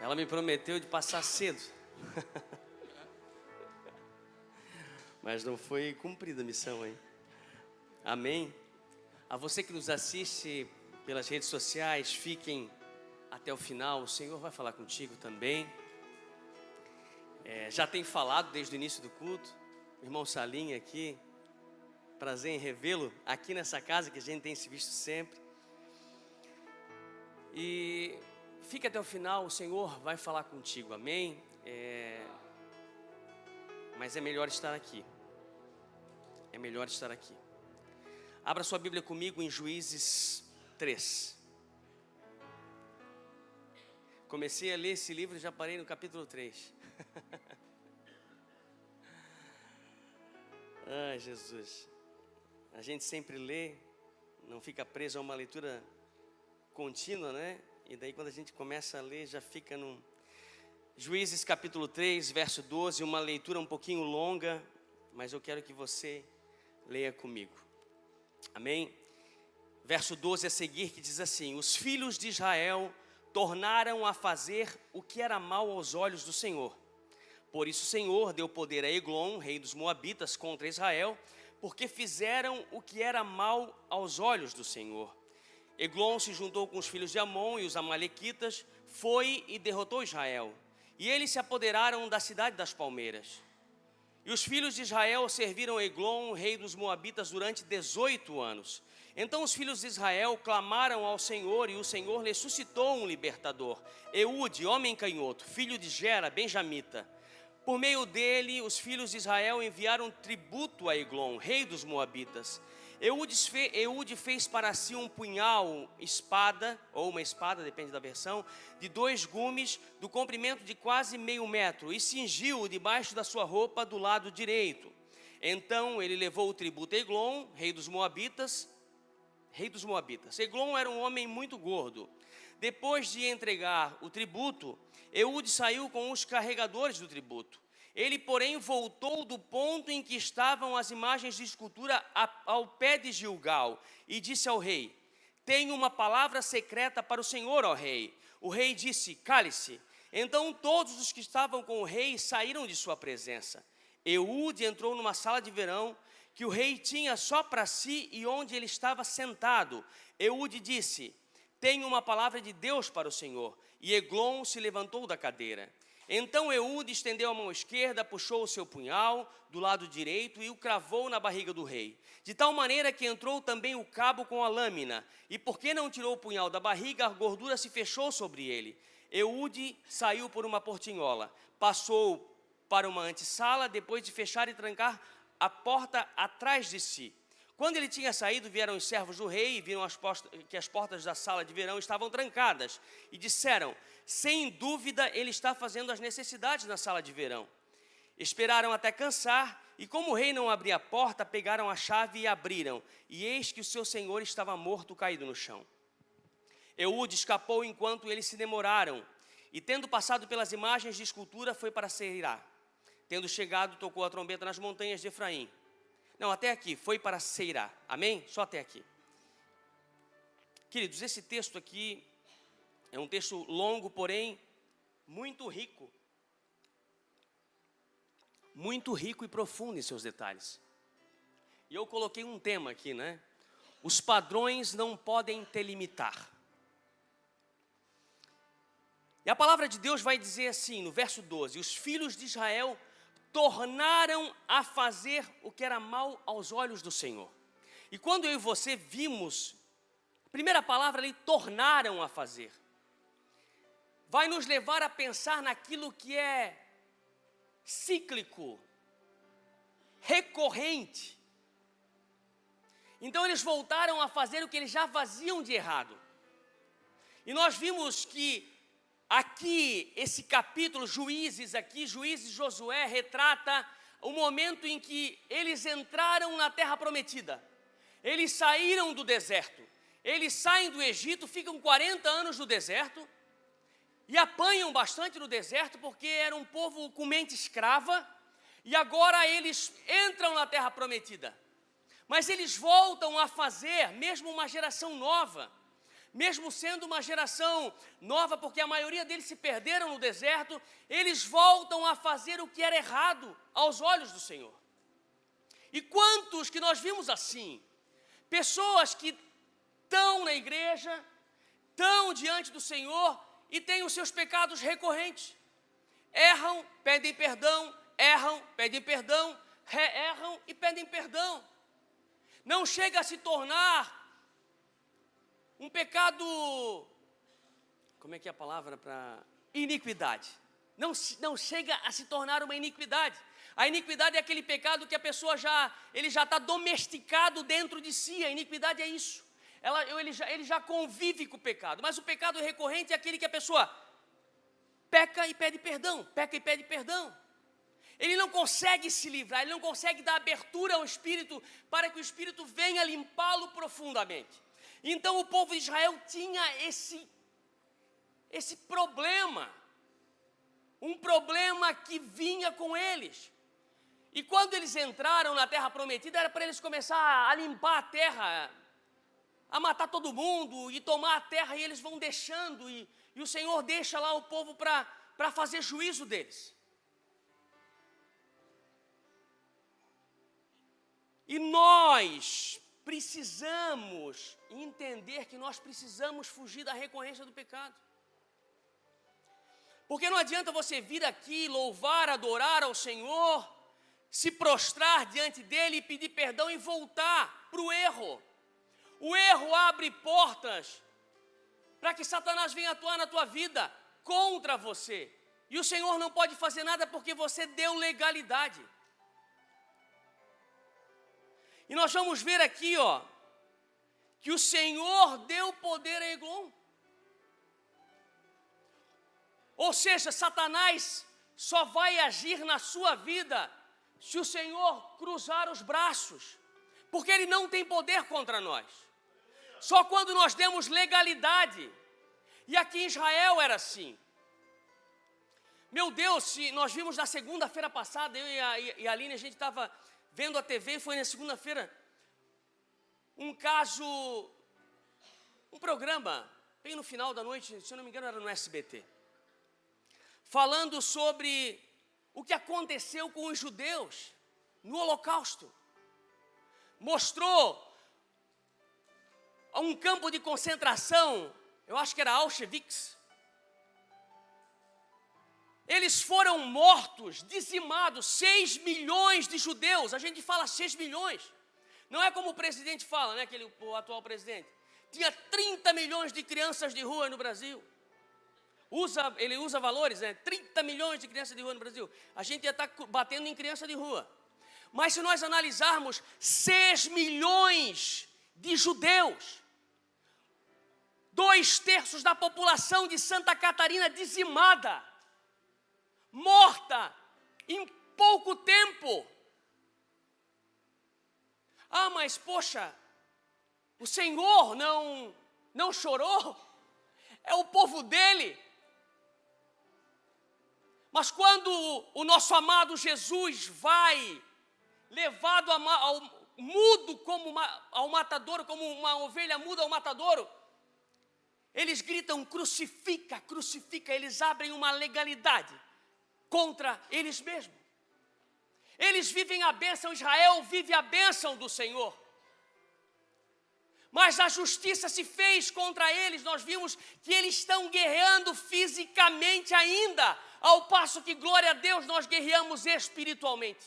Ela me prometeu de passar cedo. Mas não foi cumprida a missão, hein? Amém? A você que nos assiste pelas redes sociais, fiquem até o final. O Senhor vai falar contigo também. Já tem falado desde o início do culto. O irmão Salim aqui. Prazer em revê-lo aqui nessa casa que a gente tem se visto sempre. E fique até o final, o Senhor vai falar contigo, amém? Mas é melhor estar aqui. É melhor estar aqui. Abra sua Bíblia comigo em Juízes 3. Comecei a ler esse livro e já parei no capítulo 3. Ai, Jesus. A gente sempre lê, não fica preso a uma leitura contínua, né? E daí quando a gente começa a ler, já fica no Juízes capítulo 3, verso 12, uma leitura um pouquinho longa, mas eu quero que você leia comigo. Amém? Verso 12 a seguir, que diz assim: os filhos de Israel tornaram a fazer o que era mal aos olhos do Senhor. Por isso o Senhor deu poder a Eglon, rei dos Moabitas, contra Israel, porque fizeram o que era mal aos olhos do Senhor. Eglon se juntou com os filhos de Amon e os amalequitas, foi e derrotou Israel. E eles se apoderaram da cidade das palmeiras. E os filhos de Israel serviram Eglon, rei dos Moabitas, durante 18 anos. Então os filhos de Israel clamaram ao Senhor, e o Senhor lhes suscitou um libertador, Eude, homem canhoto, filho de Gera, benjamita. Por meio dele, os filhos de Israel enviaram tributo a Eglon, rei dos Moabitas. Eude fez para si um punhal, espada, ou uma espada, depende da versão, de 2 gumes, do comprimento de quase meio metro, e cingiu-o debaixo da sua roupa do lado direito. Então ele levou o tributo a Eglon, rei dos Moabitas. Eglon era um homem muito gordo. Depois de entregar o tributo, Eude saiu com os carregadores do tributo. Ele, porém, voltou do ponto em que estavam as imagens de escultura ao pé de Gilgal e disse ao rei: tenho uma palavra secreta para o Senhor, ó rei. O rei disse: cale-se. Então todos os que estavam com o rei saíram de sua presença. Eude entrou numa sala de verão que o rei tinha só para si e onde ele estava sentado. Eude disse: tenho uma palavra de Deus para o Senhor. E Eglon se levantou da cadeira. Então Eude estendeu a mão esquerda, puxou o seu punhal do lado direito e o cravou na barriga do rei. De tal maneira que entrou também o cabo com a lâmina. E porque não tirou o punhal da barriga, a gordura se fechou sobre ele. Eude saiu por uma portinhola, passou para uma antessala, depois de fechar e trancar a porta atrás de si. Quando ele tinha saído, vieram os servos do rei e viram que as portas da sala de verão estavam trancadas. E disseram: sem dúvida ele está fazendo as necessidades na sala de verão. Esperaram até cansar, e como o rei não abria a porta, pegaram a chave e abriram. E eis que o seu senhor estava morto, caído no chão. Eude escapou enquanto eles se demoraram, e tendo passado pelas imagens de escultura, foi para Seirá. Tendo chegado, tocou a trombeta nas montanhas de Efraim. Não, até aqui, foi para Seirá, amém? Só até aqui. Queridos, esse texto aqui é um texto longo, porém muito rico. Muito rico e profundo em seus detalhes. E eu coloquei um tema aqui, né? Os padrões não podem te limitar. E a palavra de Deus vai dizer assim, no verso 12: os filhos de Israel tornaram a fazer o que era mal aos olhos do Senhor. E quando eu e você vimos, a primeira palavra ali, tornaram a fazer, vai nos levar a pensar naquilo que é cíclico, recorrente. Então eles voltaram a fazer o que eles já faziam de errado. E nós vimos que aqui, esse capítulo, Juízes e Josué, retrata o momento em que eles entraram na terra prometida. Eles saíram do deserto. Eles saem do Egito, ficam 40 anos no deserto e apanham bastante no deserto porque era um povo com mente escrava. E agora eles entram na terra prometida. Mas eles voltam a fazer, mesmo uma geração nova, mesmo sendo uma geração nova, porque a maioria deles se perderam no deserto, eles voltam a fazer o que era errado aos olhos do Senhor. E quantos que nós vimos assim? Pessoas que estão na igreja, estão diante do Senhor e têm os seus pecados recorrentes. Erram, pedem perdão, erram, pedem perdão, erram e pedem perdão. Não chega a se tornar um pecado, como é que é a palavra para iniquidade? Não chega a se tornar uma iniquidade. A iniquidade é aquele pecado que a pessoa ele já está domesticado dentro de si. A iniquidade é isso. Ele já convive com o pecado. Mas o pecado recorrente é aquele que a pessoa peca e pede perdão, peca e pede perdão. Ele não consegue se livrar, ele não consegue dar abertura ao Espírito para que o Espírito venha limpá-lo profundamente. Então o povo de Israel tinha esse problema, um problema que vinha com eles. E quando eles entraram na terra prometida, era para eles começar a limpar a terra, a matar todo mundo e tomar a terra, e eles vão deixando, e o Senhor deixa lá o povo para fazer juízo deles. E nós precisamos entender que nós precisamos fugir da recorrência do pecado. Porque não adianta você vir aqui, louvar, adorar ao Senhor, se prostrar diante dEle e pedir perdão e voltar para o erro. O erro abre portas para que Satanás venha atuar na tua vida contra você. E o Senhor não pode fazer nada porque você deu legalidade. E nós vamos ver aqui, que o Senhor deu poder a Eglon. Ou seja, Satanás só vai agir na sua vida se o Senhor cruzar os braços, porque ele não tem poder contra nós. Só quando nós demos legalidade. E aqui em Israel era assim. Meu Deus, se nós vimos na segunda-feira passada, eu e a Aline, a gente estava vendo a TV, e foi na segunda-feira, um programa, bem no final da noite, se eu não me engano era no SBT, falando sobre o que aconteceu com os judeus no Holocausto. Mostrou um campo de concentração, eu acho que era Auschwitz. Eles foram mortos, dizimados, 6 milhões de judeus. A gente fala 6 milhões. Não é como o presidente fala, né, o atual presidente. Tinha 30 milhões de crianças de rua no Brasil. Ele usa valores, né? 30 milhões de crianças de rua no Brasil. A gente ia estar batendo em criança de rua. Mas se nós analisarmos 6 milhões de judeus, 2/3 da população de Santa Catarina dizimada, morta em pouco tempo. Ah, mas poxa, o Senhor não chorou? É o povo dele. Mas quando o nosso amado Jesus vai levado ao mudo ao matadouro, como uma ovelha muda ao matadouro, eles gritam: crucifica, crucifica. Eles abrem uma legalidade contra eles mesmos. Eles vivem a bênção, Israel vive a bênção do Senhor. Mas a justiça se fez contra eles. Nós vimos que eles estão guerreando fisicamente ainda, ao passo que, glória a Deus, nós guerreamos espiritualmente.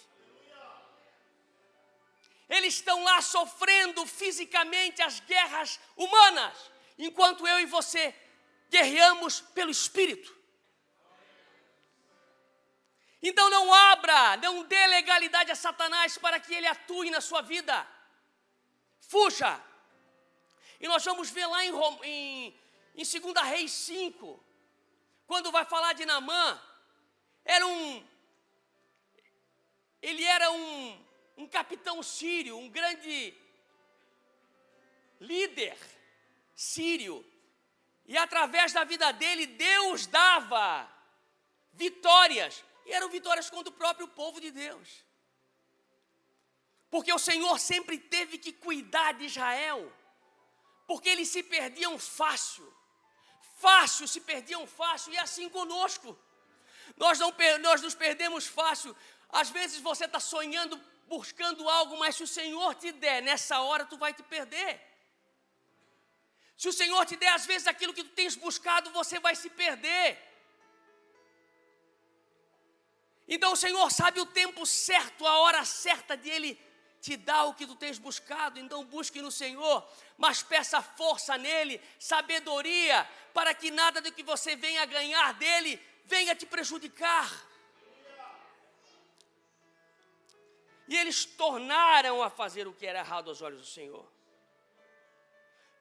Eles estão lá sofrendo fisicamente as guerras humanas, enquanto eu e você guerreamos pelo Espírito. Então não dê legalidade a Satanás para que ele atue na sua vida. Fuja. E nós vamos ver lá em 2 Reis 5, quando vai falar de Naamã, ele era um capitão sírio, um grande líder sírio. E através da vida dele, Deus dava vitórias. E eram vitórias contra o próprio povo de Deus. Porque o Senhor sempre teve que cuidar de Israel, porque eles se perdiam fácil, se perdiam fácil, e assim conosco. Nós nos perdemos fácil. Às vezes você está sonhando, buscando algo, mas se o Senhor te der, nessa hora tu vai te perder. Se o Senhor te der, às vezes, aquilo que tu tens buscado, você vai se perder. Então o Senhor sabe o tempo certo, a hora certa de Ele te dar o que tu tens buscado. Então busque no Senhor, mas peça força nele, sabedoria, para que nada do que você venha ganhar dele venha te prejudicar. E eles tornaram a fazer o que era errado aos olhos do Senhor.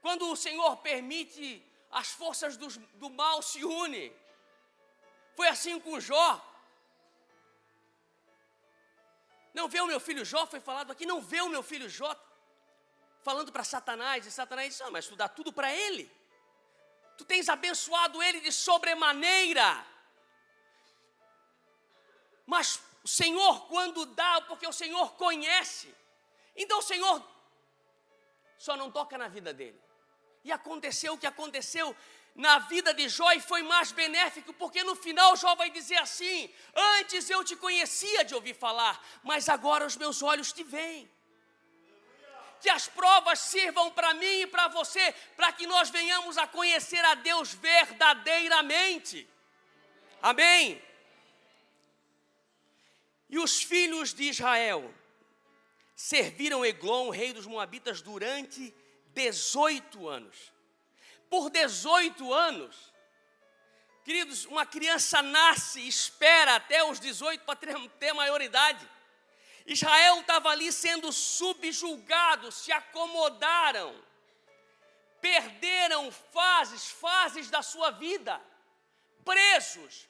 Quando o Senhor permite, as forças do mal se unem. Foi assim com Jó. Não vê o meu filho Jó, foi falado aqui, não vê o meu filho Jó, falando para Satanás, e Satanás disse, mas tu dá tudo para ele. Tu tens abençoado ele de sobremaneira. Mas o Senhor, quando dá, porque o Senhor conhece, então o Senhor só não toca na vida dele. E aconteceu o que aconteceu na vida de Jó, e foi mais benéfico, porque no final Jó vai dizer assim, antes eu te conhecia de ouvir falar, mas agora os meus olhos te veem. Que as provas sirvam para mim e para você, para que nós venhamos a conhecer a Deus verdadeiramente. Amém? E os filhos de Israel serviram Eglon, rei dos Moabitas, durante 18 anos. Por 18 anos, queridos, uma criança nasce, espera até os 18 para ter maioridade. Israel estava ali sendo subjugado, se acomodaram, perderam fases da sua vida, presos.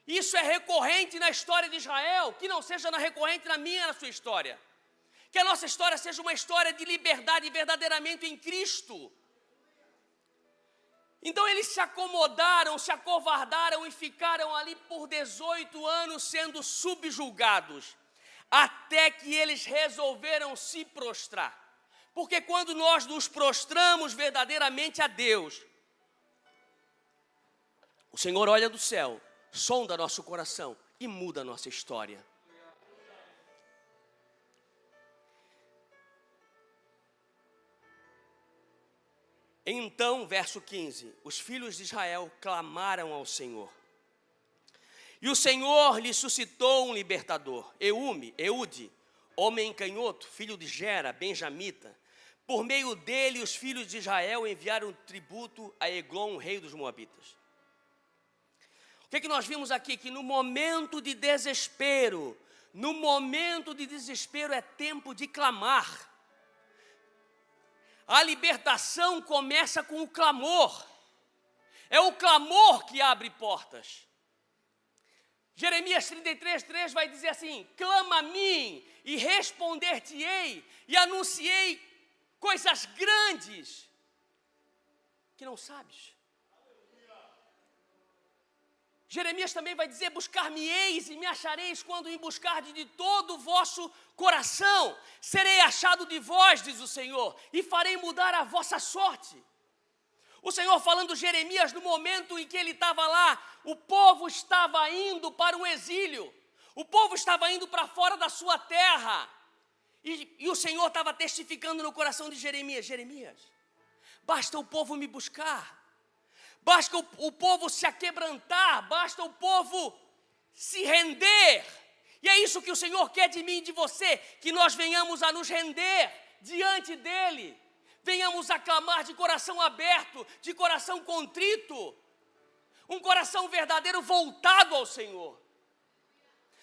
Isso é recorrente na história de Israel, que não seja recorrente na minha e na sua história. Que a nossa história seja uma história de liberdade verdadeiramente em Cristo. Então eles se acomodaram, se acovardaram e ficaram ali por 18 anos sendo subjugados, até que eles resolveram se prostrar. Porque quando nós nos prostramos verdadeiramente a Deus, o Senhor olha do céu, sonda nosso coração e muda a nossa história. Então, verso 15, os filhos de Israel clamaram ao Senhor. E o Senhor lhe suscitou um libertador, Eude, homem canhoto, filho de Gera, benjamita. Por meio dele, os filhos de Israel enviaram tributo a Eglon, rei dos Moabitas. O que nós vimos aqui? Que no momento de desespero é tempo de clamar. A libertação começa com o clamor. É o clamor que abre portas. Jeremias 33:3 vai dizer assim, clama a mim e responder-te-ei e anunciei coisas grandes que não sabes. Jeremias também vai dizer, buscar-me-eis e me achareis quando me buscardes de todo o vosso coração. Serei achado de vós, diz o Senhor, e farei mudar a vossa sorte. O Senhor falando Jeremias no momento em que ele estava lá, o povo estava indo para o exílio. O povo estava indo para fora da sua terra. E o Senhor estava testificando no coração de Jeremias, Jeremias, basta o povo me buscar. Basta o povo se aquebrantar, basta o povo se render. E é isso que o Senhor quer de mim e de você, que nós venhamos a nos render diante dEle. Venhamos a clamar de coração aberto, de coração contrito. Um coração verdadeiro voltado ao Senhor.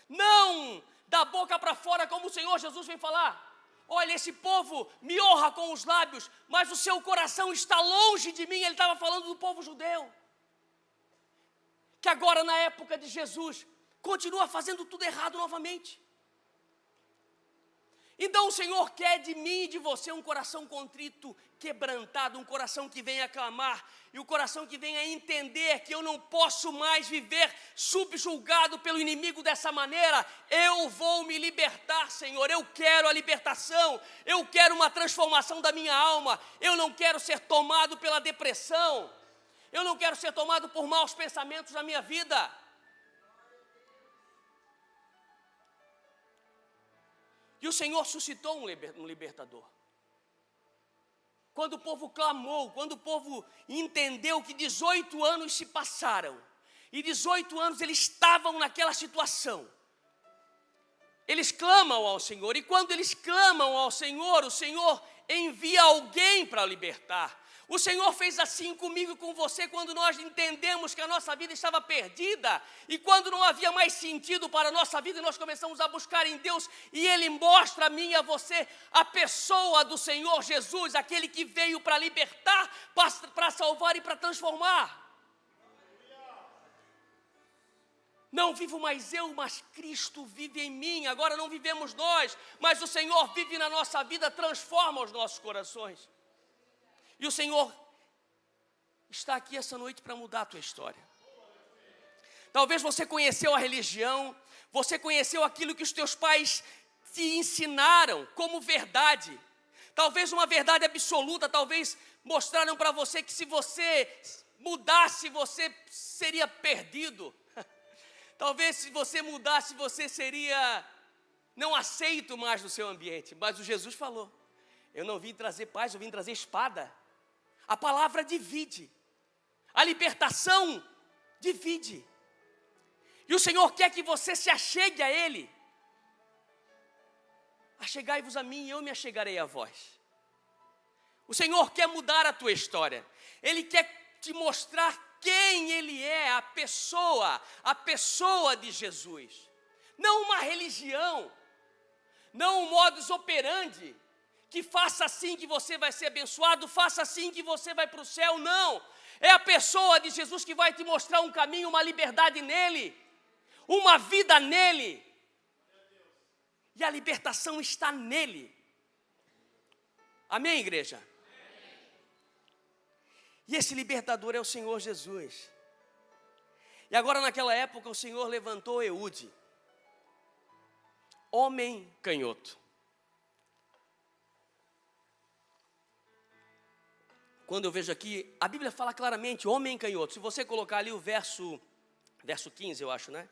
Não da boca para fora, como o Senhor Jesus vem falar. Olha, esse povo me honra com os lábios, mas o seu coração está longe de mim. Ele estava falando do povo judeu, que agora na época de Jesus, continua fazendo tudo errado novamente. Então o Senhor quer de mim e de você um coração contrito, quebrantado, um coração que venha clamar, e o coração que venha entender que eu não posso mais viver subjugado pelo inimigo dessa maneira. Eu vou me libertar, Senhor, eu quero a libertação, eu quero uma transformação da minha alma, eu não quero ser tomado pela depressão, eu não quero ser tomado por maus pensamentos na minha vida. E o Senhor suscitou um libertador. Quando o povo clamou, quando o povo entendeu que 18 anos se passaram, e 18 anos eles estavam naquela situação, eles clamam ao Senhor, e quando eles clamam ao Senhor, o Senhor envia alguém para libertar. O Senhor fez assim comigo e com você quando nós entendemos que a nossa vida estava perdida e quando não havia mais sentido para a nossa vida, nós começamos a buscar em Deus e Ele mostra a mim e a você a pessoa do Senhor Jesus, aquele que veio para libertar, para salvar e para transformar. Não vivo mais eu, mas Cristo vive em mim. Agora não vivemos nós, mas o Senhor vive na nossa vida, transforma os nossos corações. E o Senhor está aqui essa noite para mudar a tua história. Talvez você conheceu a religião, você conheceu aquilo que os teus pais te ensinaram como verdade. Talvez uma verdade absoluta, talvez mostraram para você que se você mudasse, você seria perdido. Talvez se você mudasse, você seria não aceito mais no seu ambiente. Mas o Jesus falou, eu não vim trazer paz, eu vim trazer espada. A palavra divide, a libertação divide. E o Senhor quer que você se achegue a Ele. Achegai-vos a mim e eu me achegarei a vós. O Senhor quer mudar a tua história. Ele quer te mostrar quem Ele é, a pessoa de Jesus. Não uma religião, não um modus operandi, que faça assim que você vai ser abençoado, faça assim que você vai para o céu, não. É a pessoa de Jesus que vai te mostrar um caminho, uma liberdade nele, uma vida nele. E a libertação está nele. Amém, igreja? Amém. E esse libertador é o Senhor Jesus. E agora naquela época o Senhor levantou Eude, homem canhoto. Quando eu vejo aqui, a Bíblia fala claramente, homem canhoto. Se você colocar ali o verso 15, eu acho, né?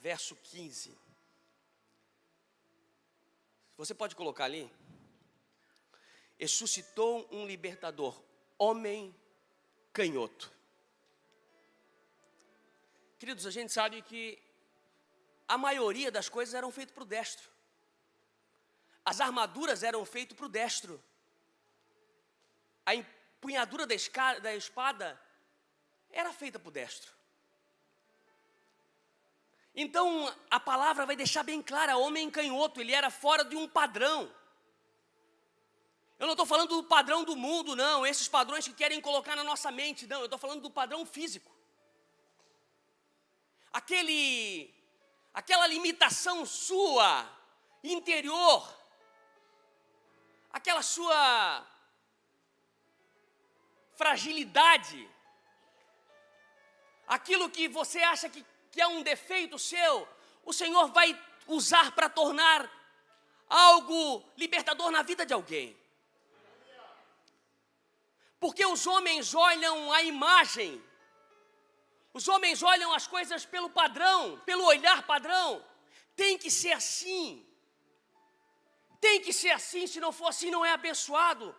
Verso 15. Você pode colocar ali? E suscitou um libertador, homem canhoto. Queridos, a gente sabe que a maioria das coisas eram feitas para o destro. As armaduras eram feitas para o destro. A empunhadura da espada era feita por destro. Então, a palavra vai deixar bem clara, homem canhoto, ele era fora de um padrão. Eu não estou falando do padrão do mundo, não, esses padrões que querem colocar na nossa mente, não, eu estou falando do padrão físico. Aquela limitação sua, interior, aquela sua fragilidade, aquilo que você acha que é um defeito seu, o Senhor vai usar para tornar algo libertador na vida de alguém. Porque os homens olham a imagem, os homens olham as coisas pelo padrão, pelo olhar padrão. Tem que ser assim. Tem que ser assim, se não for assim não é abençoado.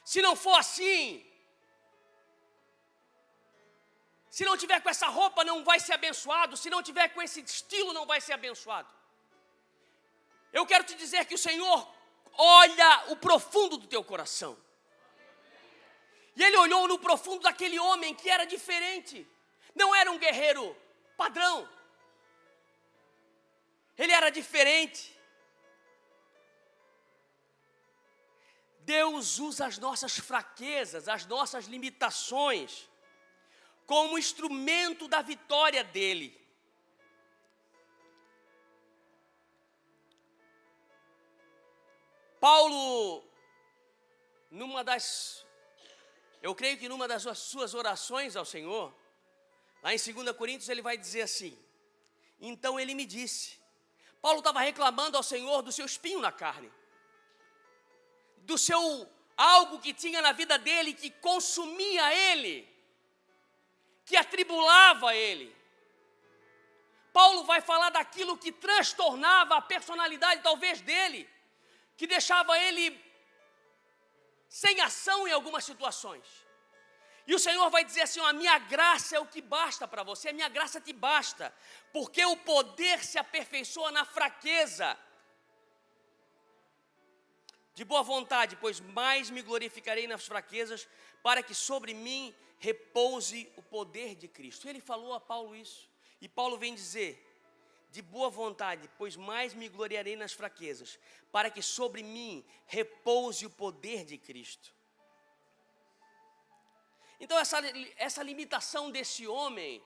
Se não for assim, se não tiver com essa roupa, não vai ser abençoado. Se não tiver com esse estilo, não vai ser abençoado. Eu quero te dizer que o Senhor olha o profundo do teu coração. E Ele olhou no profundo daquele homem que era diferente. Não era um guerreiro padrão. Ele era diferente. Deus usa as nossas fraquezas, as nossas limitações, como instrumento da vitória dEle. Paulo, eu creio que numa das suas orações ao Senhor, lá em 2 Coríntios, ele vai dizer assim: então ele me disse. Paulo estava reclamando ao Senhor do seu espinho na carne, do seu algo que tinha na vida dele, que consumia ele, que atribulava ele. Paulo vai falar daquilo que transtornava a personalidade talvez dele, que deixava ele sem ação em algumas situações. E o Senhor vai dizer assim: a minha graça é o que basta para você, a minha graça te basta, porque o poder se aperfeiçoa na fraqueza. De boa vontade, pois mais me glorificarei nas fraquezas, para que sobre mim repouse o poder de Cristo. Ele falou a Paulo isso, e Paulo vem dizer: de boa vontade, pois mais me gloriarei nas fraquezas, para que sobre mim repouse o poder de Cristo. Então essa limitação desse homem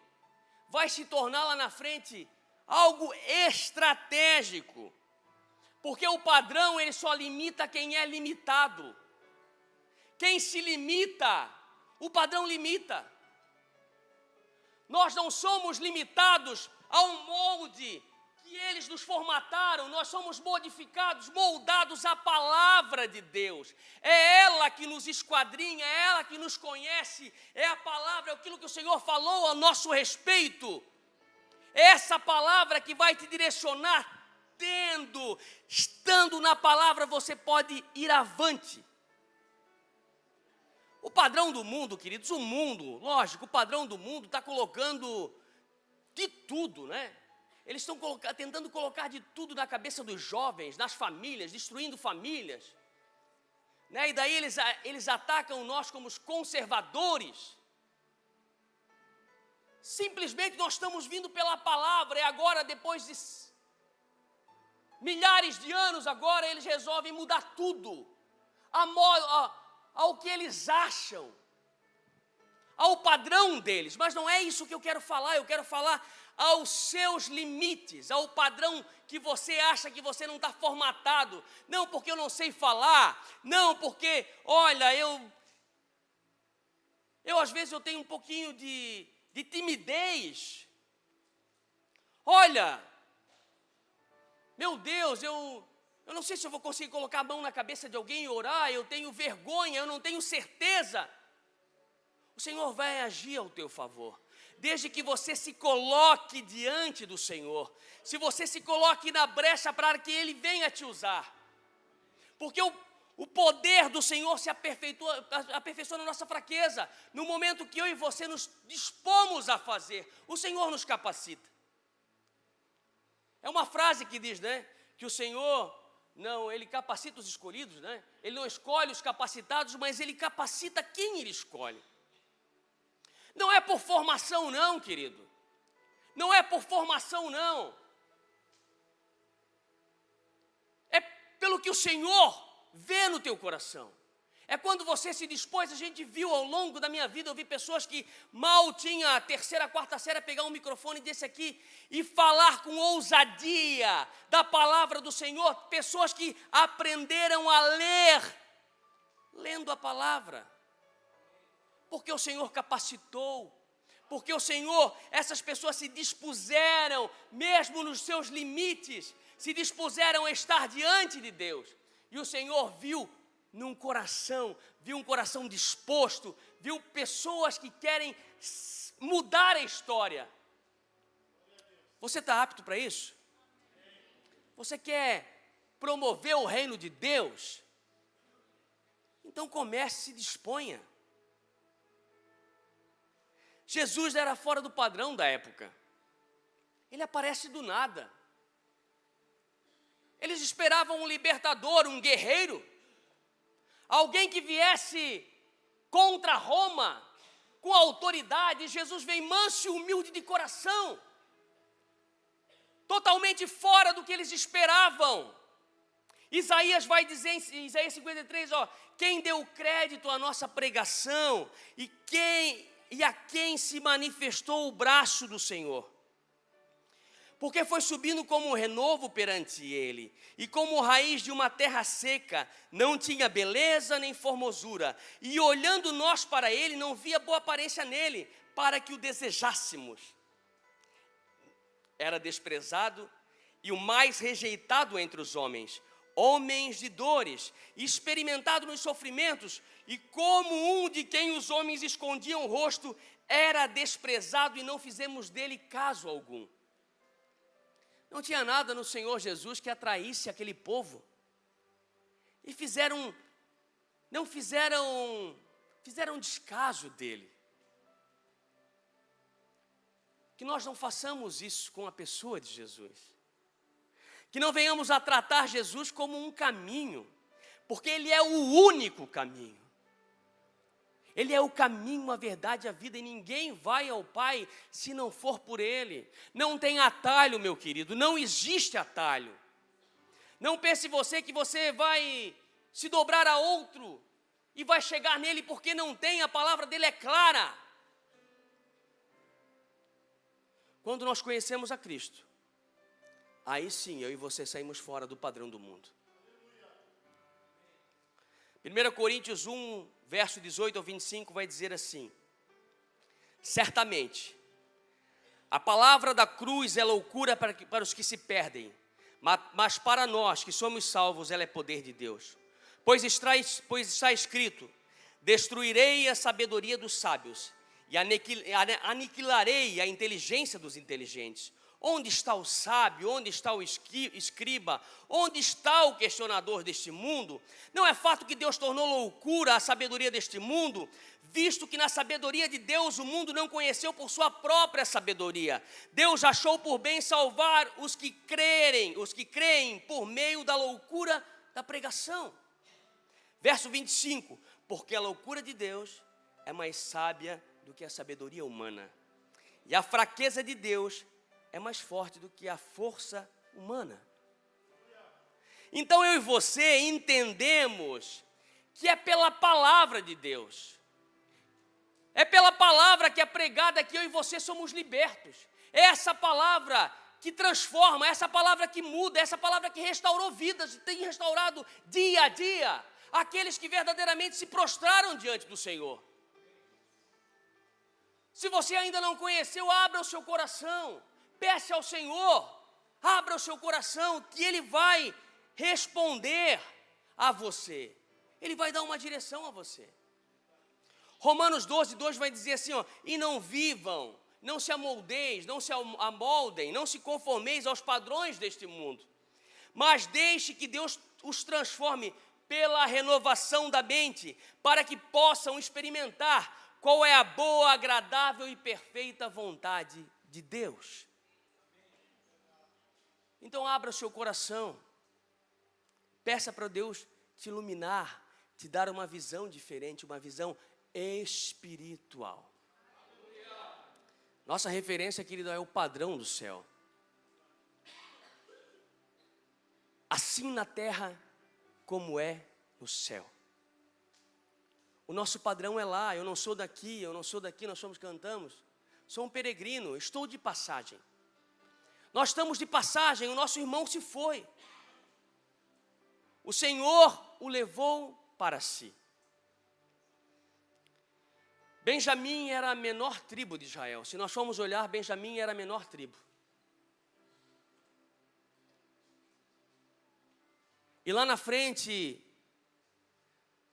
vai se tornar lá na frente algo estratégico, porque o padrão ele só limita quem é limitado. Quem se limita, o padrão limita. Nós não somos limitados ao molde que eles nos formataram, nós somos modificados, moldados à palavra de Deus. É ela que nos esquadrinha, é ela que nos conhece, é a palavra, é aquilo que o Senhor falou a nosso respeito. É essa palavra que vai te direcionar. Estando na palavra, você pode ir avante. O padrão do mundo, queridos, lógico, o padrão do mundo está colocando de tudo, né? Eles estão tentando colocar de tudo na cabeça dos jovens, nas famílias, destruindo famílias, né? E daí eles atacam nós como os conservadores. Simplesmente nós estamos vindo pela palavra, e agora, depois de milhares de anos, agora eles resolvem mudar tudo, ao que eles acham, ao padrão deles. Mas não é isso que eu quero falar. Eu quero falar aos seus limites, ao padrão que você acha que você não está formatado. Não porque eu não sei falar, não porque, olha, eu às vezes eu tenho um pouquinho de timidez. Olha, meu Deus, eu não sei se eu vou conseguir colocar a mão na cabeça de alguém e orar, eu tenho vergonha, eu não tenho certeza. O Senhor vai agir ao teu favor, desde que você se coloque diante do Senhor, se você se coloque na brecha para que Ele venha te usar, porque o poder do Senhor se aperfeiçoa na nossa fraqueza. No momento que eu e você nos dispomos a fazer, o Senhor nos capacita. É uma frase que diz, né, que o Senhor, Ele capacita os escolhidos, né? Ele não escolhe os capacitados, mas Ele capacita quem Ele escolhe. Não é por formação não, querido. Não é por formação não. É pelo que o Senhor vê no teu coração. É quando você se dispôs. A gente viu ao longo da minha vida, eu vi pessoas que mal tinha a terceira, quarta série, pegar um microfone desse aqui e falar com ousadia da palavra do Senhor. Pessoas que aprenderam a ler, lendo a palavra. Porque o Senhor capacitou, porque o Senhor, essas pessoas se dispuseram, mesmo nos seus limites, se dispuseram a estar diante de Deus. E o Senhor viu um coração disposto, viu pessoas que querem mudar a história. Você está apto para isso? Você quer promover o reino de Deus? Então comece, se disponha. Jesus era fora do padrão da época. Ele aparece do nada. Eles esperavam um libertador, um guerreiro, alguém que viesse contra Roma com autoridade. Jesus vem manso e humilde de coração, totalmente fora do que eles esperavam. Isaías vai dizer em Isaías 53, quem deu crédito à nossa pregação e a quem se manifestou o braço do Senhor. porque foi subindo como renovo perante ele, e como raiz de uma terra seca, não tinha beleza nem formosura, e olhando nós para ele, não via boa aparência nele, para que o desejássemos. Era desprezado e o mais rejeitado entre os homens, homens de dores, experimentado nos sofrimentos, e como um de quem os homens escondiam o rosto, era desprezado e não fizemos dele caso algum. Não tinha nada no Senhor Jesus que atraísse aquele povo. E fizeram descaso dele. Que nós não façamos isso com a pessoa de Jesus. Que não venhamos a tratar Jesus como um caminho, porque ele é o único caminho. Ele é o caminho, a verdade e a vida, e ninguém vai ao Pai se não for por ele. Não tem atalho, meu querido, não existe atalho. Não pense você que você vai se dobrar a outro e vai chegar nele, porque não tem, a palavra dele é clara. Quando nós conhecemos a Cristo, aí sim, eu e você saímos fora do padrão do mundo. 1 Coríntios 1, verso 18 ao 25, vai dizer assim: certamente, a palavra da cruz é loucura para os que se perdem, mas para nós que somos salvos, ela é poder de Deus. Pois está escrito: destruirei a sabedoria dos sábios, e aniquilarei a inteligência dos inteligentes. Onde está o sábio? Onde está o escriba? Onde está o questionador deste mundo? Não é fato que Deus tornou loucura a sabedoria deste mundo, visto que na sabedoria de Deus o mundo não conheceu por sua própria sabedoria. Deus achou por bem salvar os que creem por meio da loucura da pregação. Verso 25, porque a loucura de Deus é mais sábia do que a sabedoria humana, e a fraqueza de Deus é mais forte do que a força humana. Então eu e você entendemos que é pela palavra de Deus, é pela palavra que é pregada que eu e você somos libertos. É essa palavra que transforma, é essa palavra que muda, é essa palavra que restaurou vidas, tem restaurado dia a dia aqueles que verdadeiramente se prostraram diante do Senhor. Se você ainda não conheceu, abra o seu coração. Peça ao Senhor, abra o seu coração, que Ele vai responder a você. Ele vai dar uma direção a você. Romanos 12, 2 vai dizer assim, ó: e não vivam, não se amoldeis, não se amoldem, não se conformeis aos padrões deste mundo, mas deixe que Deus os transforme pela renovação da mente, para que possam experimentar qual é a boa, agradável e perfeita vontade de Deus. Então abra o seu coração, peça para Deus te iluminar, te dar uma visão diferente, uma visão espiritual. Nossa referência, querido, é o padrão do céu. Assim na terra como é no céu. O nosso padrão é lá. Eu não sou daqui, nós cantamos. Sou um peregrino, estou de passagem. Nós estamos de passagem, o nosso irmão se foi. O Senhor o levou para si. Benjamim era a menor tribo de Israel. Se nós formos olhar, Benjamim era a menor tribo. E lá na frente,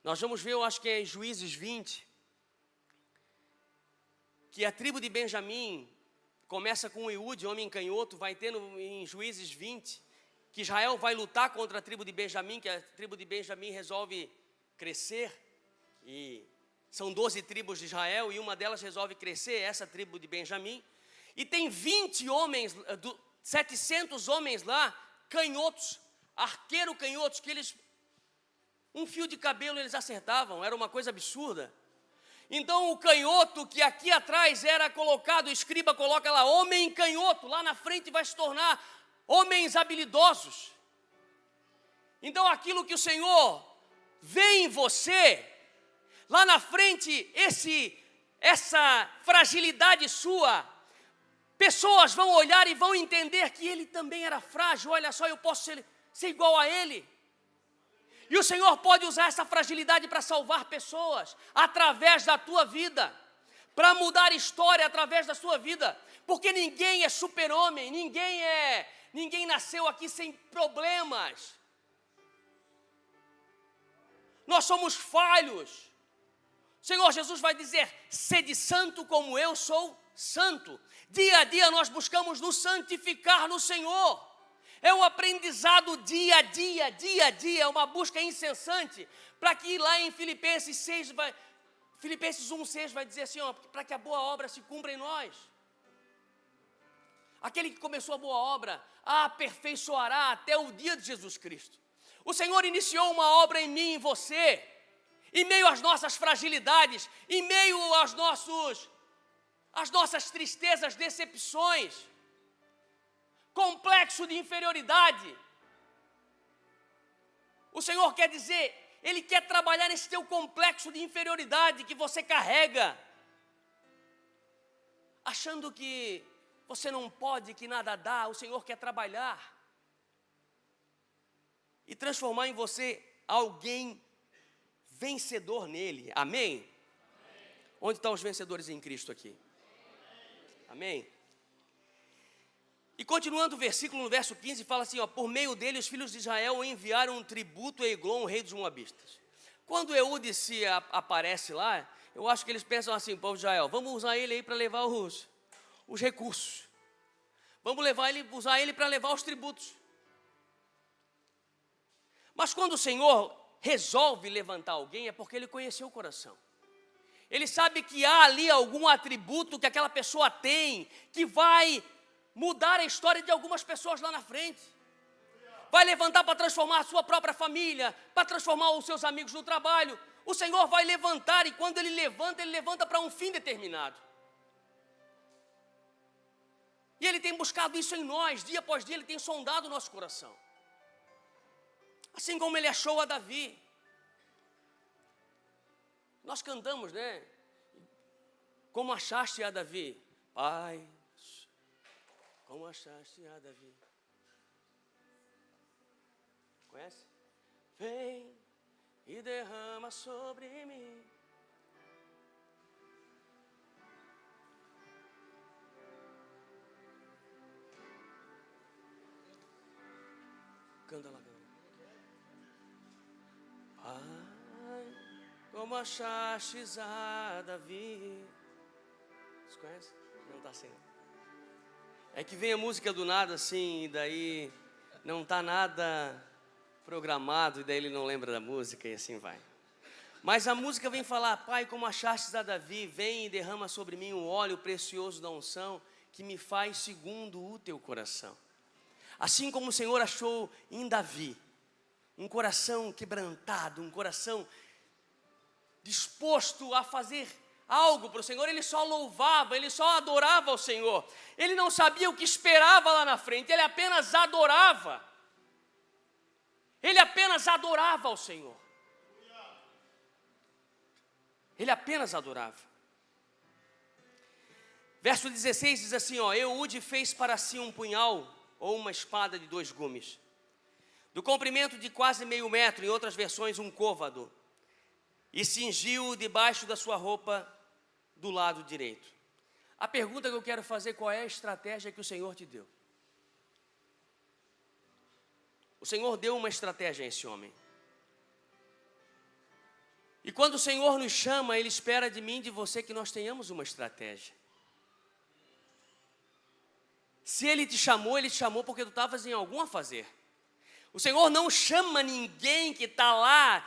nós vamos ver, eu acho que é em Juízes 20, que a tribo de Benjamim começa com Eude, homem canhoto, vai ter em Juízes 20, que Israel vai lutar contra a tribo de Benjamim, que a tribo de Benjamim resolve crescer, e são 12 tribos de Israel, e uma delas resolve crescer, essa tribo de Benjamim, e tem 20 homens, 700 homens lá, canhotos, arqueiro canhotos, que eles, um fio de cabelo eles acertavam, era uma coisa absurda. Então o canhoto que aqui atrás era colocado, o escriba coloca lá, homem canhoto, lá na frente vai se tornar homens habilidosos. Então aquilo que o Senhor vê em você, lá na frente, essa fragilidade sua, Pessoas vão olhar e vão entender que ele também era frágil. Olha só, eu posso ser igual a ele. E o Senhor pode usar essa fragilidade para salvar pessoas através da tua vida, para mudar história através da sua vida, porque ninguém é super-homem, ninguém nasceu aqui sem problemas. Nós somos falhos. O Senhor Jesus vai dizer: sede santo como eu sou santo. Dia a dia nós buscamos nos santificar no Senhor. É um aprendizado dia a dia, é uma busca incessante, para que lá em Filipenses 1:6 vai dizer assim, para que a boa obra se cumpra em nós. Aquele que começou a boa obra, a aperfeiçoará até o dia de Jesus Cristo. O Senhor iniciou uma obra em mim e em você, em meio às nossas fragilidades, em meio às nossas tristezas, decepções, complexo de inferioridade. O Senhor quer dizer, Ele quer trabalhar nesse teu complexo de inferioridade que você carrega, achando que você não pode, que nada dá. O Senhor quer trabalhar e transformar em você alguém vencedor nele. Amém? Onde estão os vencedores em Cristo aqui? Amém? E continuando o versículo, no verso 15, fala assim, por meio dele os filhos de Israel enviaram um tributo a Eglon, rei dos Moabitas. Quando Eude se aparece lá, eu acho que eles pensam assim, povo de Israel, vamos usar ele aí para levar os recursos. Vamos usar ele para levar os tributos. Mas quando o Senhor resolve levantar alguém, é porque Ele conheceu o coração. Ele sabe que há ali algum atributo que aquela pessoa tem, que vai mudar a história de algumas pessoas lá na frente. Vai levantar para transformar a sua própria família, para transformar os seus amigos no trabalho. O Senhor vai levantar, e quando Ele levanta para um fim determinado. E Ele tem buscado isso em nós, dia após dia Ele tem sondado o nosso coração. Assim como Ele achou a Davi. Nós cantamos, né? Como achaste a Davi? Pai, como achaste a Davi? Conhece? Vem e derrama sobre mim. Canta lá, canta. Pai, como achastes a Davi? Você conhece? Não está assim. É que vem a música do nada assim, e daí não está nada programado, e daí ele não lembra da música, e assim vai. Mas a música vem falar, Pai, como achastes a Davi, vem e derrama sobre mim o óleo precioso da unção, que me faz segundo o teu coração. Assim como o Senhor achou em Davi, um coração quebrantado, um coração disposto a fazer algo para o Senhor, ele só louvava, ele só adorava ao Senhor. Ele não sabia o que esperava lá na frente, ele apenas adorava. Ele apenas adorava ao Senhor. Ele apenas adorava. Verso 16 diz assim, Eude fez para si um punhal ou uma espada de 2 gumes, do comprimento de quase meio metro, em outras versões um côvado, e cingiu debaixo da sua roupa do lado direito. A pergunta que eu quero fazer, qual é a estratégia que o Senhor te deu? O Senhor deu uma estratégia a esse homem. E quando o Senhor nos chama, Ele espera de mim e de você que nós tenhamos uma estratégia. Se Ele te chamou porque tu estavas em algum a fazer. O Senhor não chama ninguém que está lá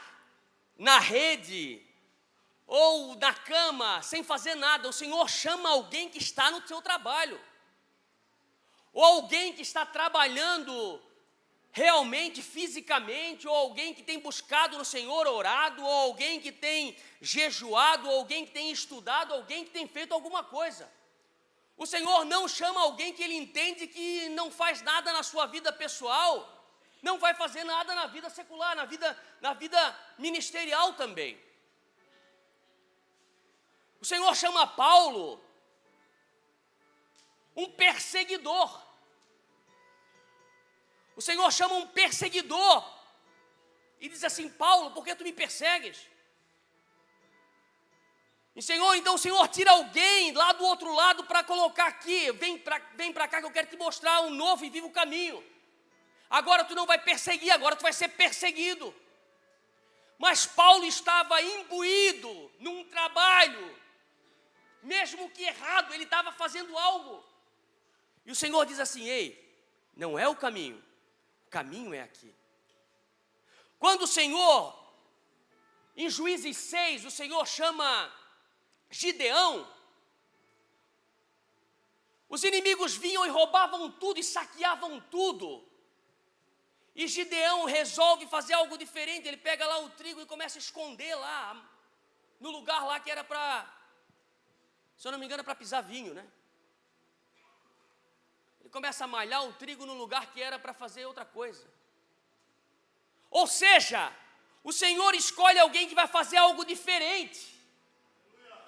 na rede ou na cama sem fazer nada. O Senhor chama alguém que está no seu trabalho, ou alguém que está trabalhando realmente, fisicamente, ou alguém que tem buscado no Senhor, orado, ou alguém que tem jejuado, ou alguém que tem estudado, alguém que tem feito alguma coisa. O Senhor não chama alguém que Ele entende que não faz nada na sua vida pessoal, não vai fazer nada na vida secular, na vida ministerial também. O Senhor chama Paulo um perseguidor. O Senhor chama um perseguidor e diz assim: Paulo, por que tu me persegues? E Senhor, então o Senhor tira alguém lá do outro lado para colocar aqui. Vem para cá que eu quero te mostrar um novo e vivo caminho. Agora tu não vai perseguir, agora tu vai ser perseguido. Mas Paulo estava imbuído num trabalho, mesmo que errado, ele estava fazendo algo. E o Senhor diz assim: ei, não é o caminho é aqui. Quando o Senhor, em Juízes 6, o Senhor chama Gideão, os inimigos vinham e roubavam tudo e saqueavam tudo. E Gideão resolve fazer algo diferente. Ele pega lá o trigo e começa a esconder lá, no lugar lá que era para, se eu não me engano, para pisar vinho, né? Ele começa a malhar o trigo no lugar que era para fazer outra coisa. Ou seja, o Senhor escolhe alguém que vai fazer algo diferente.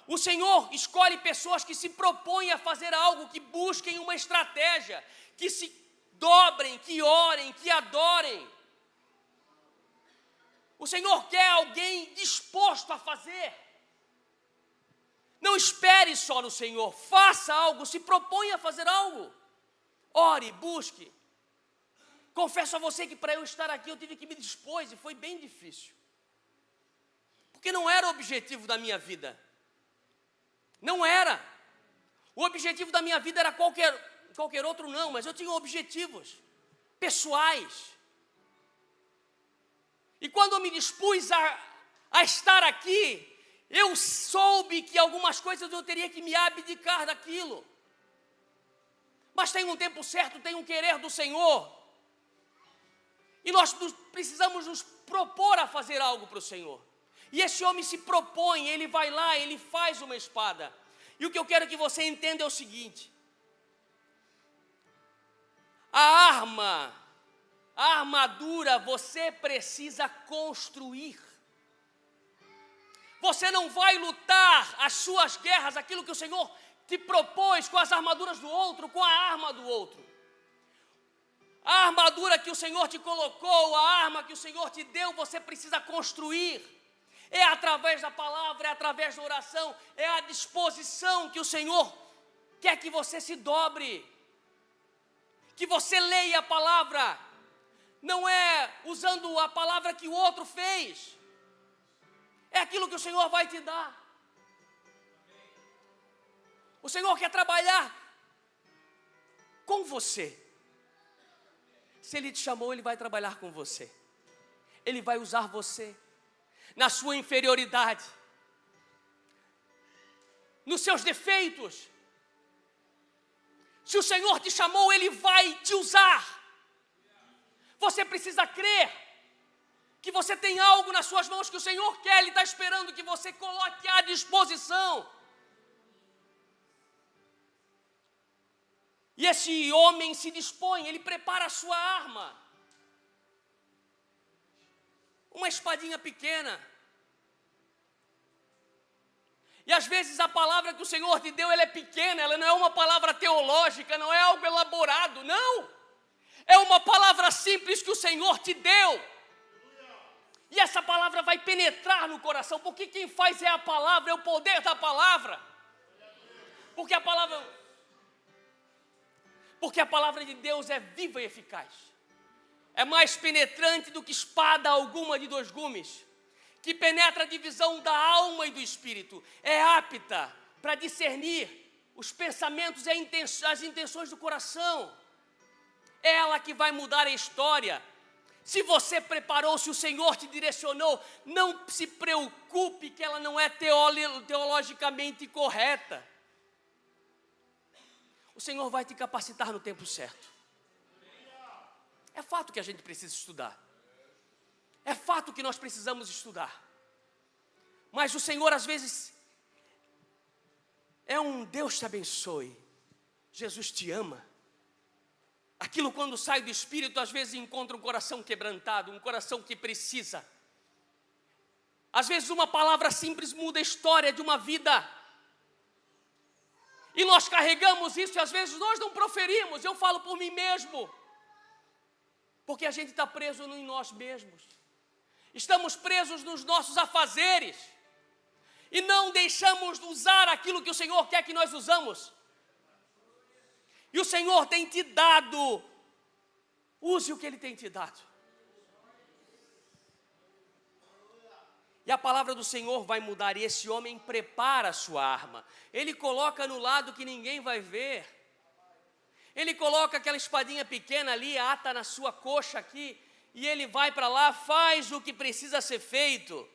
O Senhor escolhe pessoas que se propõem a fazer algo, que busquem uma estratégia, que se dobrem, que orem, que adorem. O Senhor quer alguém disposto a fazer. Não espere só no Senhor, faça algo, se proponha a fazer algo. Ore, busque. Confesso a você que para eu estar aqui eu tive que me dispor e foi bem difícil. Porque não era o objetivo da minha vida. Não era. O objetivo da minha vida era qualquer outro não, mas eu tinha objetivos pessoais. E quando eu me dispus a estar aqui, eu soube que algumas coisas eu teria que me abdicar daquilo. Mas tem um tempo certo, tem um querer do Senhor. E nós precisamos nos propor a fazer algo para o Senhor. E esse homem se propõe, ele vai lá, ele faz uma espada. E o que eu quero que você entenda é o seguinte: a armadura você precisa construir. Você não vai lutar as suas guerras, aquilo que o Senhor te propôs, com as armaduras do outro, com a arma do outro. A armadura que o Senhor te colocou, a arma que o Senhor te deu, você precisa construir. É através da palavra, é através da oração, é a disposição que o Senhor quer que você se dobre, que você leia a palavra. Não é usando a palavra que o outro fez, é aquilo que o Senhor vai te dar. O Senhor quer trabalhar com você. Se Ele te chamou, Ele vai trabalhar com você. Ele vai usar você na sua inferioridade, nos seus defeitos. Se o Senhor te chamou, Ele vai te usar. Você precisa crer que você tem algo nas suas mãos que o Senhor quer. Ele está esperando que você coloque à disposição. E esse homem se dispõe, ele prepara a sua arma. Uma espadinha pequena. E às vezes a palavra que o Senhor te deu, ela é pequena, ela não é uma palavra teológica, não é algo elaborado, não. É uma palavra simples que o Senhor te deu. E essa palavra vai penetrar no coração, porque quem faz é a palavra, é o poder da palavra. Porque a palavra de Deus é viva e eficaz. É mais penetrante do que espada alguma de 2 gumes, que penetra a divisão da alma e do espírito. É apta para discernir os pensamentos e as intenções do coração. É ela que vai mudar a história. Se você preparou, se o Senhor te direcionou, não se preocupe que ela não é teologicamente correta. O Senhor vai te capacitar no tempo certo. É fato que a gente precisa estudar. É fato que nós precisamos estudar. Mas o Senhor, às vezes, é um Deus te abençoe. Jesus te ama. Aquilo quando sai do Espírito, às vezes encontra um coração quebrantado, um coração que precisa. Às vezes uma palavra simples muda a história de uma vida. E nós carregamos isso e às vezes nós não proferimos. Eu falo por mim mesmo. Porque a gente está preso em nós mesmos. Estamos presos nos nossos afazeres. E não deixamos usar aquilo que o Senhor quer que nós usamos. E o Senhor tem te dado. Use o que Ele tem te dado. E a palavra do Senhor vai mudar. E esse homem prepara a sua arma. Ele coloca no lado que ninguém vai ver. Ele coloca aquela espadinha pequena ali, ata na sua coxa aqui. E ele vai para lá, faz o que precisa ser feito.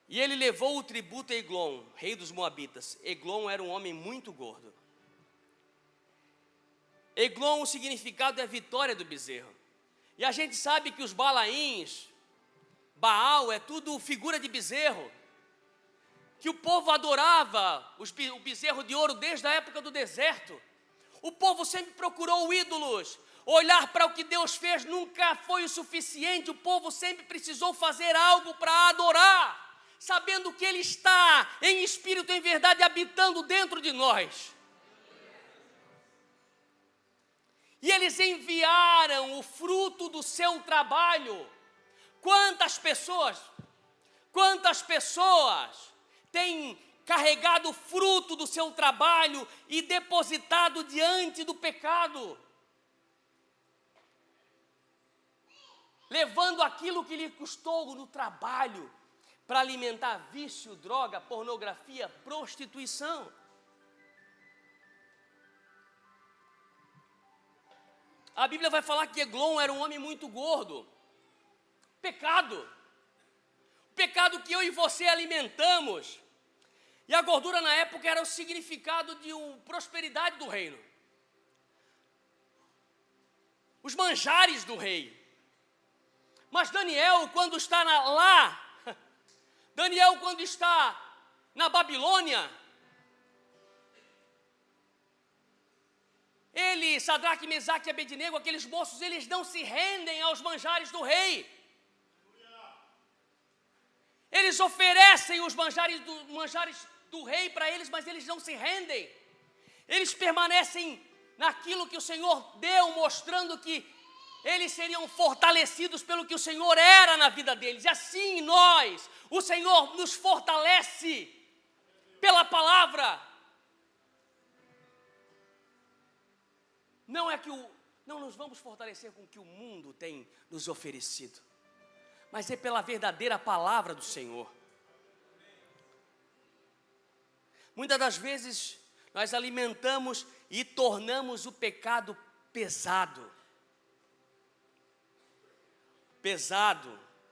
E ele levou o tributo a Eglon, rei dos Moabitas. Eglon era um homem muito gordo. Eglon, o significado é vitória do bezerro. E a gente sabe que os Balaíns, Baal, é tudo figura de bezerro. Que o povo adorava o bezerro de ouro desde a época do deserto. O povo sempre procurou ídolos. Olhar para o que Deus fez nunca foi o suficiente. O povo sempre precisou fazer algo para adorar, sabendo que Ele está em espírito, em verdade, habitando dentro de nós. E eles enviaram o fruto do seu trabalho. Quantas pessoas têm carregado o fruto do seu trabalho e depositado diante do pecado? Levando aquilo que lhe custou no trabalho para alimentar vício, droga, pornografia, prostituição. A Bíblia vai falar que Eglon era um homem muito gordo. Pecado. Pecado que eu e você alimentamos. E a gordura na época era o significado de prosperidade do reino. Os manjares do rei. Mas Daniel, quando está Daniel, quando está na Babilônia, ele, Sadraque, Mesaque e Abednego, aqueles moços, eles não se rendem aos manjares do rei. Eles oferecem os manjares do rei para eles, mas eles não se rendem. Eles permanecem naquilo que o Senhor deu, mostrando que eles seriam fortalecidos pelo que o Senhor era na vida deles. E assim nós, o Senhor nos fortalece pela palavra. Não nos vamos fortalecer com o que o mundo tem nos oferecido, mas é pela verdadeira palavra do Senhor. Muitas das vezes nós alimentamos e tornamos o pecado pesado,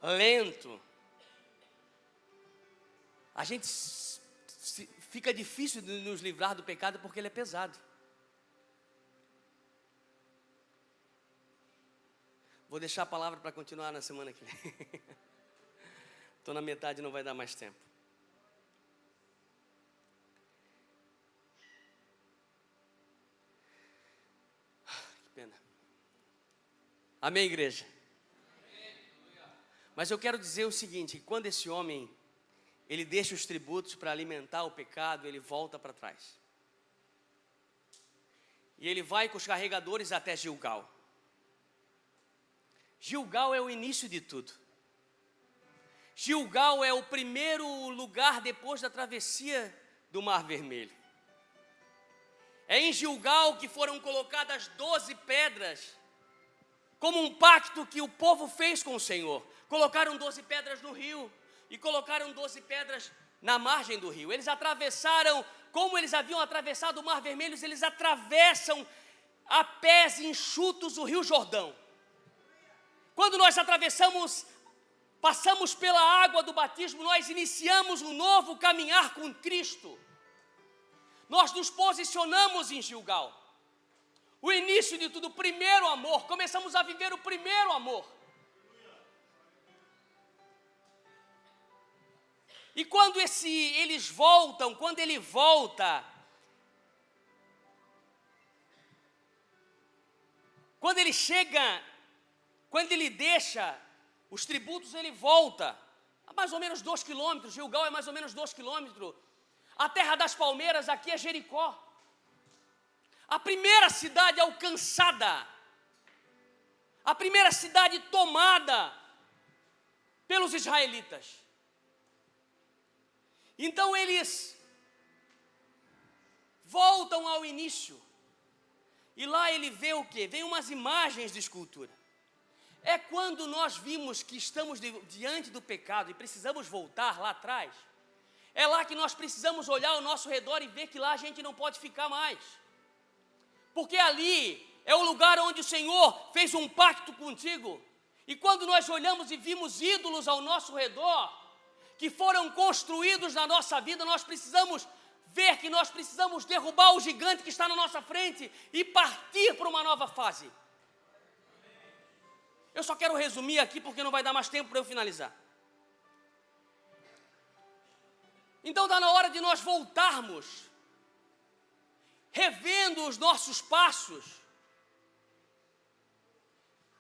lento. A gente fica difícil de nos livrar do pecado porque ele é pesado. Vou deixar a palavra para continuar na semana que vem. Estou na metade, não vai dar mais tempo. Que pena. Amém, igreja? Mas eu quero dizer o seguinte, que quando esse homem, ele deixa os tributos para alimentar o pecado, ele volta para trás. E ele vai com os carregadores até Gilgal. Gilgal é o início de tudo. Gilgal é o primeiro lugar depois da travessia do Mar Vermelho. É em Gilgal que foram colocadas 12 pedras, como um pacto que o povo fez com o Senhor. Colocaram 12 pedras no rio e colocaram 12 pedras na margem do rio. Eles atravessaram, como eles haviam atravessado o Mar Vermelho, eles atravessam a pés enxutos o Rio Jordão. Quando nós passamos pela água do batismo, nós iniciamos um novo caminhar com Cristo. Nós nos posicionamos em Gilgal. O início de tudo, o primeiro amor, começamos a viver o primeiro amor. E quando ele volta, quando ele chega, quando ele deixa os tributos, ele volta a mais ou menos 2 quilômetros. Gilgal é mais ou menos 2 quilômetros. A terra das palmeiras aqui é Jericó. A primeira cidade alcançada, a primeira cidade tomada pelos israelitas. Então eles voltam ao início. E lá ele vê o quê? Vem umas imagens de escultura. É quando nós vimos que estamos diante do pecado e precisamos voltar lá atrás. É lá que nós precisamos olhar ao nosso redor e ver que lá a gente não pode ficar mais. Porque ali é o lugar onde o Senhor fez um pacto contigo. E quando nós olhamos e vimos ídolos ao nosso redor, que foram construídos na nossa vida, nós precisamos ver que nós precisamos derrubar o gigante que está na nossa frente e partir para uma nova fase. Eu só quero resumir aqui porque não vai dar mais tempo para eu finalizar. Então está na hora de nós voltarmos, revendo os nossos passos,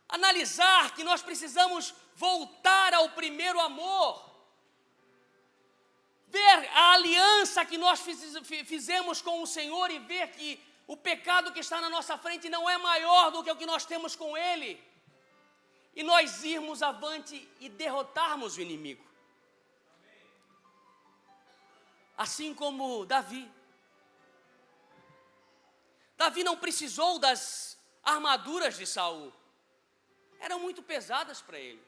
analisar que nós precisamos voltar ao primeiro amor, ver a aliança que nós fizemos com o Senhor e ver que o pecado que está na nossa frente não é maior do que o que nós temos com Ele, e nós irmos avante e derrotarmos o inimigo. Assim como Davi. Davi não precisou das armaduras de Saul. Eram muito pesadas para ele.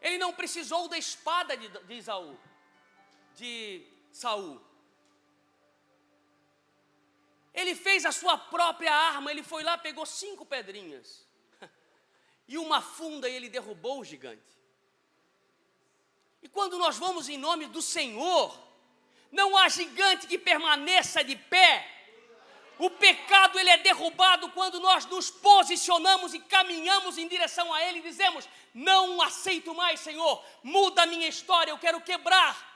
Ele não precisou da espada de Saul. Ele fez a sua própria arma. Ele foi lá, pegou 5 pedrinhas e uma funda, e ele derrubou o gigante. E quando nós vamos em nome do Senhor, não há gigante que permaneça de pé. O pecado, ele é derrubado quando nós nos posicionamos e caminhamos em direção a Ele e dizemos: não aceito mais, Senhor, muda a minha história, eu quero quebrar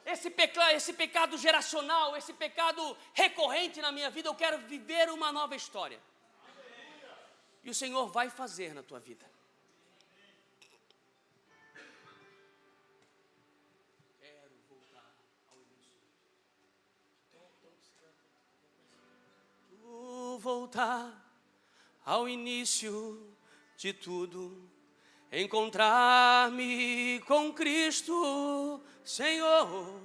esse pecado geracional, esse pecado recorrente na minha vida, eu quero viver uma nova história. E o Senhor vai fazer na tua vida. Voltar ao início de tudo, encontrar-me com Cristo, Senhor.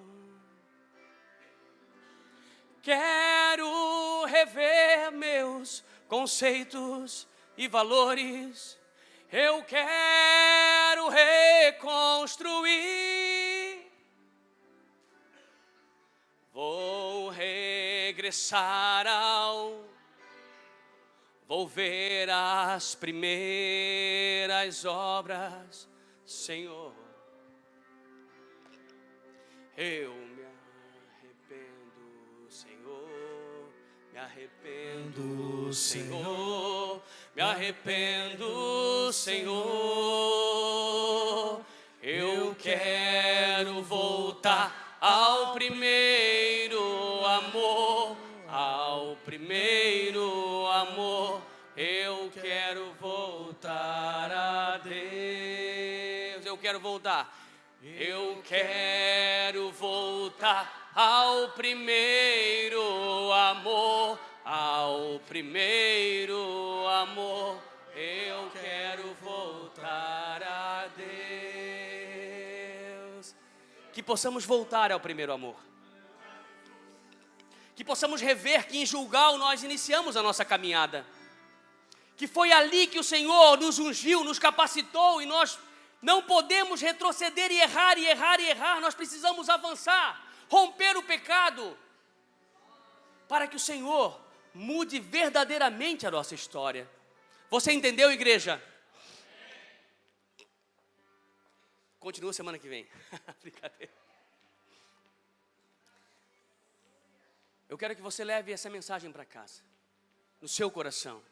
Quero rever meus conceitos e valores, eu quero reconstruir. Vou regressar vou ver as primeiras obras, Senhor. Eu me arrependo, Senhor, me arrependo, Senhor, me arrependo, Senhor. Eu quero voltar ao primeiro amor, ao primeiro amor. Eu quero voltar a Deus. Eu quero voltar. Eu quero voltar ao primeiro amor, ao primeiro amor. Eu quero voltar a Deus. Que possamos voltar ao primeiro amor. Que possamos rever que em Gilgal nós iniciamos a nossa caminhada. Que foi ali que o Senhor nos ungiu, nos capacitou, e nós não podemos retroceder e errar, e errar, e errar. Nós precisamos avançar, romper o pecado, para que o Senhor mude verdadeiramente a nossa história. Você entendeu, igreja? Continua semana que vem. Brincadeira. Eu quero que você leve essa mensagem para casa, no seu coração.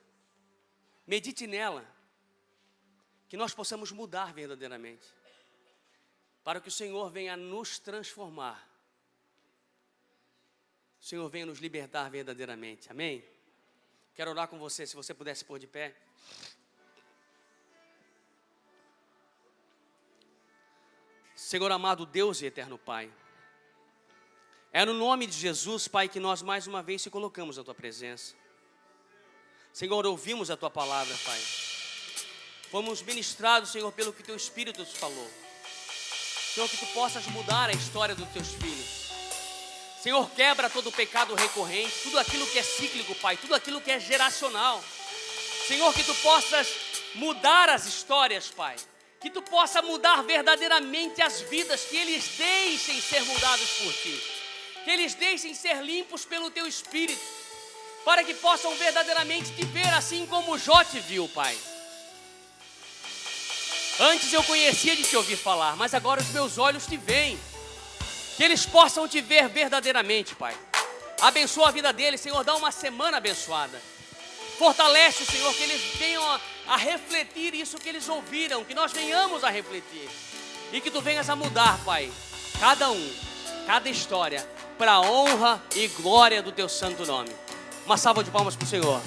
Medite nela, que nós possamos mudar verdadeiramente, para que o Senhor venha nos transformar. O Senhor venha nos libertar verdadeiramente, amém? Quero orar com você, se você pudesse pôr de pé. Senhor amado, Deus e eterno Pai, É no nome de Jesus, Pai, que nós mais uma vez te colocamos na tua presença. Senhor, ouvimos a tua palavra, Pai. Fomos ministrados, Senhor, pelo que teu Espírito te falou. Senhor, que tu possas mudar a história dos teus filhos. Senhor, quebra todo o pecado recorrente, tudo aquilo que é cíclico, Pai, tudo aquilo que é geracional. Senhor, que tu possas mudar as histórias, Pai. Que tu possa mudar verdadeiramente as vidas, que eles deixem ser mudados por ti. Que eles deixem ser limpos pelo teu Espírito, para que possam verdadeiramente te ver assim como Jó te viu, Pai. Antes eu conhecia de te ouvir falar, mas agora os meus olhos te veem. Que eles possam te ver verdadeiramente, Pai. Abençoa a vida deles, Senhor, dá uma semana abençoada. Fortalece, Senhor, que eles venham a refletir isso que eles ouviram, que nós venhamos a refletir. E que tu venhas a mudar, Pai, cada história, para a honra e glória do teu santo nome. Uma salva de palmas para o Senhor.